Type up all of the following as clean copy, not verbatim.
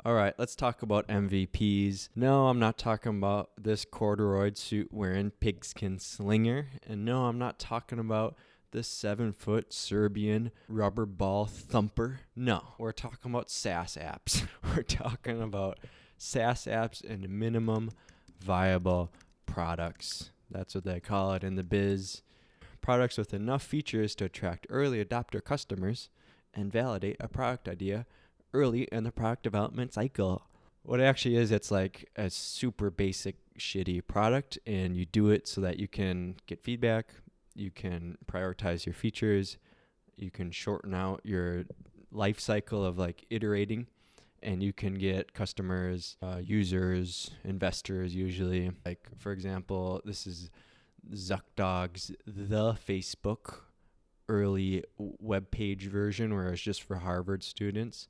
All right, let's talk about MVPs. No, I'm not talking about this corduroy suit wearing pigskin slinger. And no, I'm not talking about this 7-foot Serbian rubber ball thumper. No, we're talking about SaaS apps. We're talking about SaaS apps and minimum viable products. That's what they call it in the biz. Products with enough features to attract early adopter customers and validate a product idea early in the product development cycle. What it actually is, it's like a super basic, shitty product, and you do it so that you can get feedback, you can prioritize your features, you can shorten out your life cycle of like iterating, and you can get customers, users, investors usually. Like, for example, this is ZuckDog's The Facebook early web page version where it's just for Harvard students.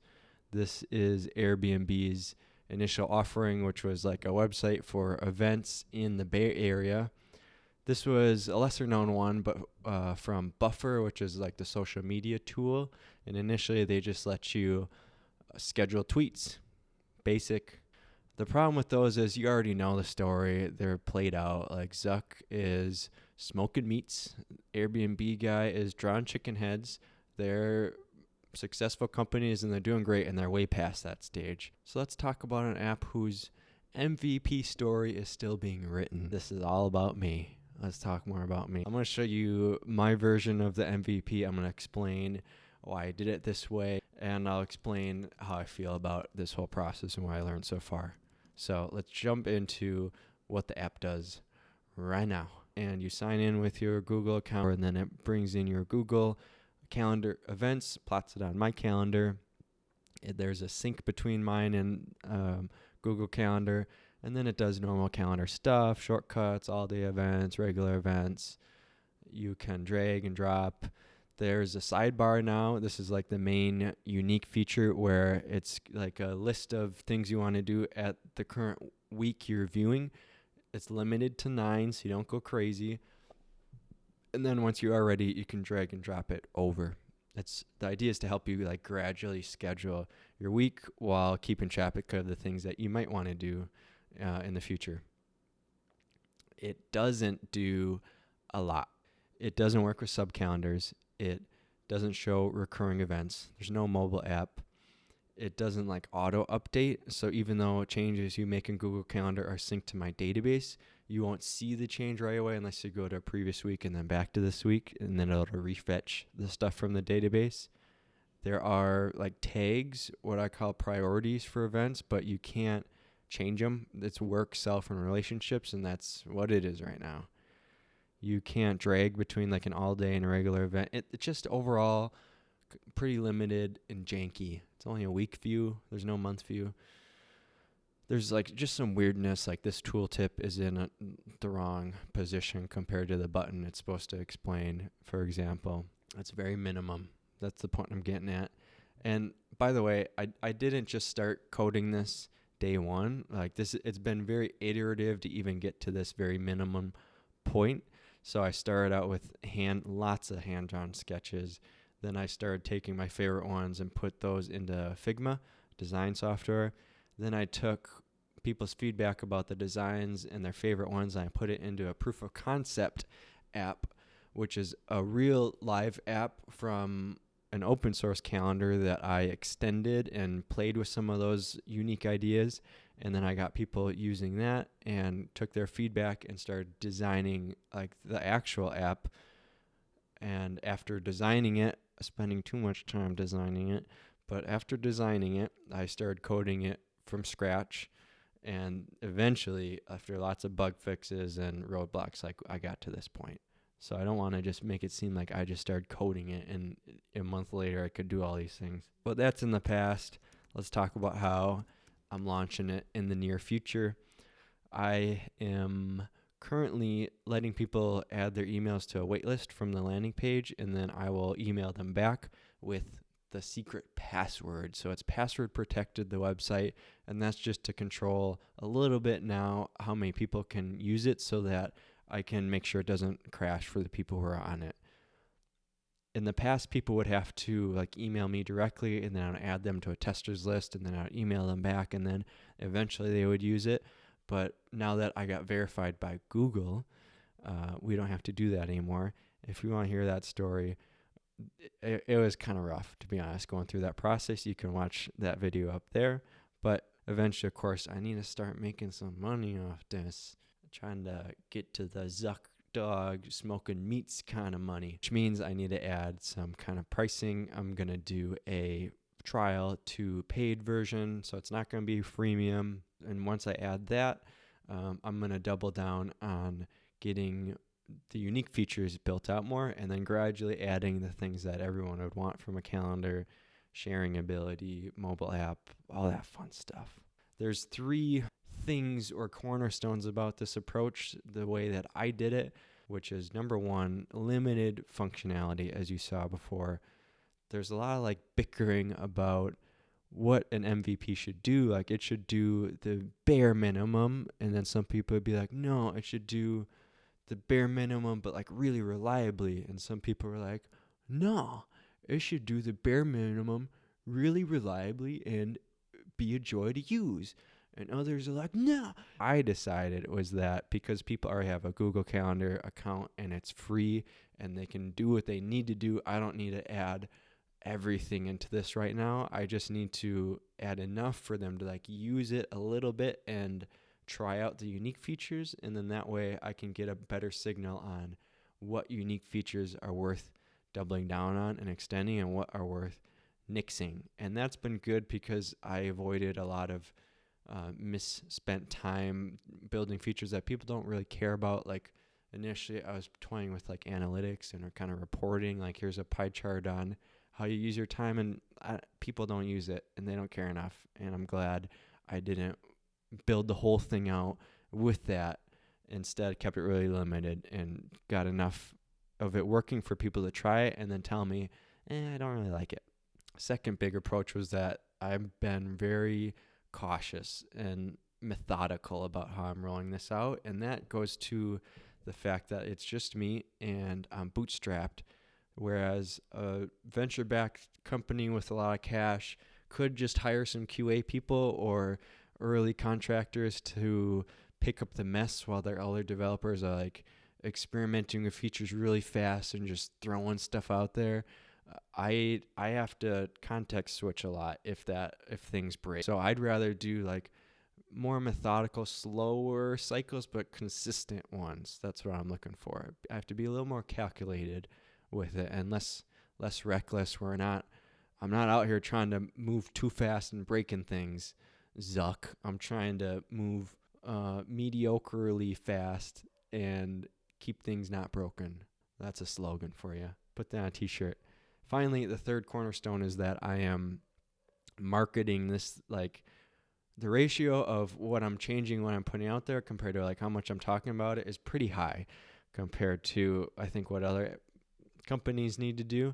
This is Airbnb's initial offering, which was like a website for events in the Bay Area. This was a lesser known one, but from Buffer, which is like the social media tool. And initially they just let you schedule tweets. Basic. The problem with those is you already know the story. They're played out. Like Zuck is smoking meats. Airbnb guy is drawing chicken heads. They're successful companies and they're doing great and they're way past that stage. So let's talk about an app whose MVP story is still being written. This is all about me. Let's talk more about me. I'm going to show you my version of the MVP. I'm going to explain why I did it this way, and I'll explain how I feel about this whole process and what I learned so far. So let's jump into what the app does right now. And you sign in with your Google account, and then it brings in your Google calendar events, plots it on my calendar. There's a sync between mine and Google Calendar, and then it does normal calendar stuff, shortcuts, all day events, regular events. You can drag and drop. There's a sidebar now. This is like the main unique feature where it's like a list of things you want to do at the current week you're viewing. It's limited to 9, so you don't go crazy. And then once you are ready, you can drag and drop it over. The idea is to help you like gradually schedule your week while keeping track of the things that you might want to do in the future. It doesn't do a lot. It doesn't work with sub-calendars. It doesn't show recurring events. There's no mobile app. It doesn't like auto update. So even though changes you make in Google Calendar are synced to my database, you won't see the change right away unless you go to a previous week and then back to this week, and then it'll refetch the stuff from the database. There are like tags, what I call priorities for events, but you can't change them. It's work, self, and relationships, and that's what it is right now. You can't drag between like an all-day and a regular event. It's just overall pretty limited and janky. It's only a week view. There's no month view. There's like just some weirdness, like this tooltip is in the wrong position compared to the button it's supposed to explain, for example. It's very minimum. That's the point I'm getting at. And by the way, I didn't just start coding this day one. Like this, it's been very iterative to even get to this very minimum point. So I started out with lots of hand-drawn sketches. Then I started taking my favorite ones and put those into Figma, design software. Then I took people's feedback about the designs and their favorite ones, and I put it into a proof of concept app, which is a real live app from an open source calendar that I extended and played with some of those unique ideas. And then I got people using that and took their feedback and started designing like the actual app. And after designing it, spending too much time designing it, but after designing it, I started coding it from scratch. And eventually, after lots of bug fixes and roadblocks, like I got to this point. So I don't want to just make it seem like I just started coding it and a month later I could do all these things. But that's in the past. Let's talk about how I'm launching it in the near future. I am currently letting people add their emails to a waitlist from the landing page, and then I will email them back with the secret password. So it's password protected, the website, and that's just to control a little bit now how many people can use it so that I can make sure it doesn't crash for the people who are on it. in the past, people would have to like email me directly, and then I'd add them to a testers list, and then I'd email them back, and then eventually they would use it. But now that I got verified by Google, we don't have to do that anymore. If you want to hear that story, it was kind of rough, to be honest, going through that process. You can watch that video up there. But eventually, of course, I need to start making some money off this, trying to get to the Zuck dog smoking meats kind of money, which means I need to add some kind of pricing. I'm going to do a trial to paid version, so it's not going to be freemium. And once I add that, I'm going to double down on getting the unique features built out more, and then gradually adding the things that everyone would want from a calendar, sharing ability, mobile app, all that fun stuff. There's 3 things or cornerstones about this approach, the way that I did it, which is number 1, limited functionality, as you saw before. There's a lot of like bickering about what an MVP should do. Like it should do the bare minimum, and then some people would be like, no, it should do the bare minimum, but like really reliably. And some people were like, no, it should do the bare minimum really reliably and be a joy to use. And others are like, no. I decided it was that because people already have a Google Calendar account and it's free and they can do what they need to do, I don't need to add everything into this right now. I just need to add enough for them to like use it a little bit and try out the unique features, and then that way I can get a better signal on what unique features are worth doubling down on and extending and what are worth nixing. And that's been good because I avoided a lot of misspent time building features that people don't really care about. Like initially I was toying with like analytics and kind of reporting, like here's a pie chart on how you use your time, and people don't use it and they don't care enough. And I'm glad I didn't build the whole thing out with that. Instead, kept it really limited and got enough of it working for people to try it and then tell me, I don't really like it. Second big approach was that I've been very cautious and methodical about how I'm rolling this out, and that goes to the fact that it's just me and I'm bootstrapped, whereas a venture-backed company with a lot of cash could just hire some QA people or early contractors to pick up the mess while their other developers are like experimenting with features really fast and just throwing stuff out there. I have to context switch a lot if things break. So I'd rather do like more methodical, slower cycles, but consistent ones. That's what I'm looking for. I have to be a little more calculated with it and less reckless. I'm not out here trying to move too fast and breaking things. Zuck. I'm trying to move mediocrely fast and keep things not broken. That's a slogan for you. Put that on a t-shirt. Finally, the third cornerstone is that I am marketing this, like the ratio of what I'm changing, what I'm putting out there compared to like how much I'm talking about it is pretty high compared to I think what other companies need to do.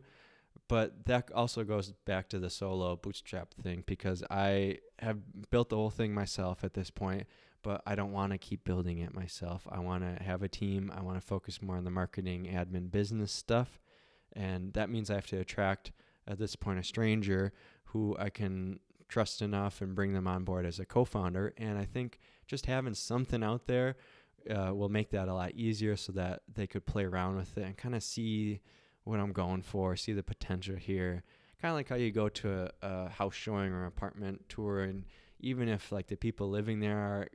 But that also goes back to the solo bootstrap thing, because I have built the whole thing myself at this point, but I don't want to keep building it myself. I want to have a team. I want to focus more on the marketing, admin, business stuff. And that means I have to attract, at this point, a stranger who I can trust enough and bring them on board as a co-founder. And I think just having something out there will make that a lot easier so that they could play around with it and kind of see what I'm going for, see the potential here. Kind of like how you go to a house showing or apartment tour, and even if like the people living there are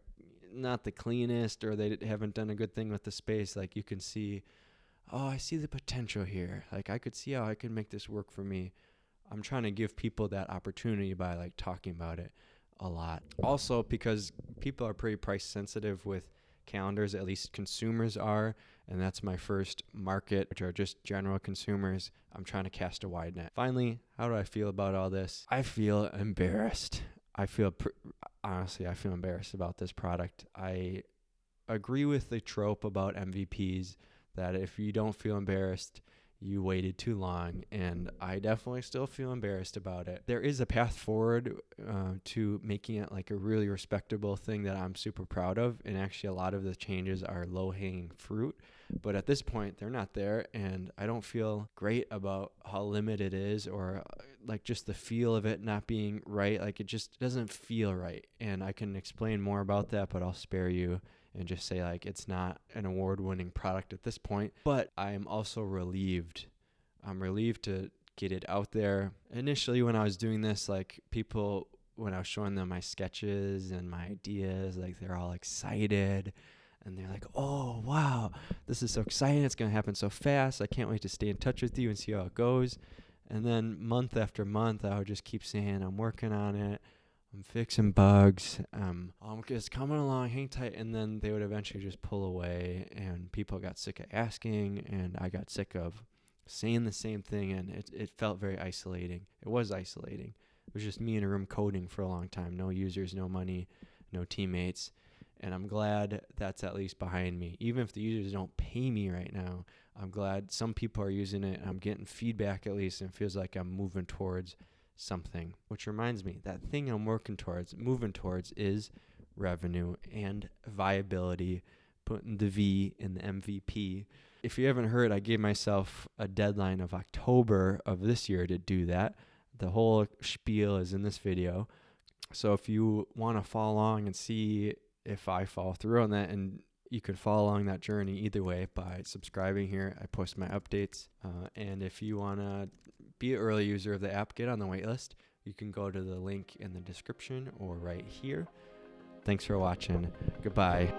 not the cleanest or they haven't done a good thing with the space, like you can see, oh, I see the potential here. Like I could see how I could make this work for me. I'm trying to give people that opportunity by like talking about it a lot. Also, because people are pretty price sensitive with calendars, at least consumers are, and that's my first market, which are just general consumers. I'm trying to cast a wide net. Finally, how do I feel about all this? I feel embarrassed. Honestly, I feel embarrassed about this product. I agree with the trope about MVPs that if you don't feel embarrassed, you waited too long, and I definitely still feel embarrassed about it. There is a path forward to making it like a really respectable thing that I'm super proud of, and actually a lot of the changes are low-hanging fruit, but at this point they're not there, and I don't feel great about how limited it is, or like just the feel of it not being right. Like it just doesn't feel right, and I can explain more about that, but I'll spare you and just say like it's not an award-winning product at this point. But I'm also relieved. I'm relieved to get it out there. Initially when I was doing this, like people, when I was showing them my sketches and my ideas, like they're all excited and they're like, oh wow, this is so exciting, it's gonna happen so fast, I can't wait to stay in touch with you and see how it goes. And then month after month I would just keep saying I'm working on it, I'm fixing bugs, I'm just coming along, hang tight, and then they would eventually just pull away, and people got sick of asking, and I got sick of saying the same thing, and it felt very isolating. It was isolating. It was just me in a room coding for a long time, no users, no money, no teammates, and I'm glad that's at least behind me. Even if the users don't pay me right now, I'm glad some people are using it, and I'm getting feedback at least, and it feels like I'm moving towards something. Which reminds me, that thing I'm moving towards is revenue and viability, putting the V in the MVP. If you haven't heard, I gave myself a deadline of October of this year to do that. The whole spiel is in this video. So if you want to follow along and see if I follow through on that, and you could follow along that journey either way by subscribing here. I post my updates. And if you want to be an early user of the app, get on the waitlist. You can go to the link in the description or right here. Thanks for watching. Goodbye.